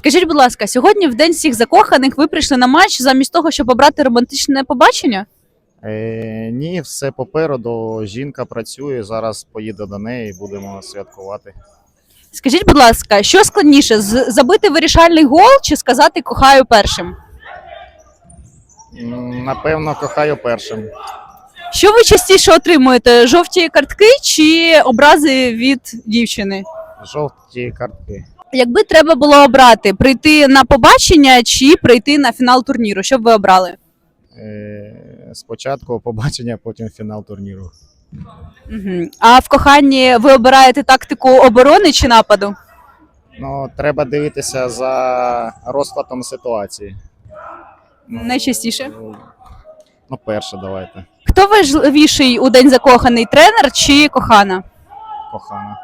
Скажіть, будь ласка, сьогодні в День всіх закоханих ви прийшли на матч замість того, щоб обрати романтичне побачення? Ні, все попереду. Жінка працює, зараз поїду до неї і будемо святкувати. Скажіть, будь ласка, що складніше, забити вирішальний гол чи сказати кохаю першим? Напевно, кохаю першим. Що ви частіше отримуєте? Жовті картки чи образи від дівчини? Жовті картки. Якби треба було обрати, прийти на побачення чи прийти на фінал турніру, що б ви обрали? Спочатку побачення, потім фінал турніру. Угу. А в коханні ви обираєте тактику оборони чи нападу? Ну, треба дивитися за розкладом ситуації. Найчастіше. Ну, перше давайте. Хто важливіший у День закоханий, тренер чи кохана? Кохана.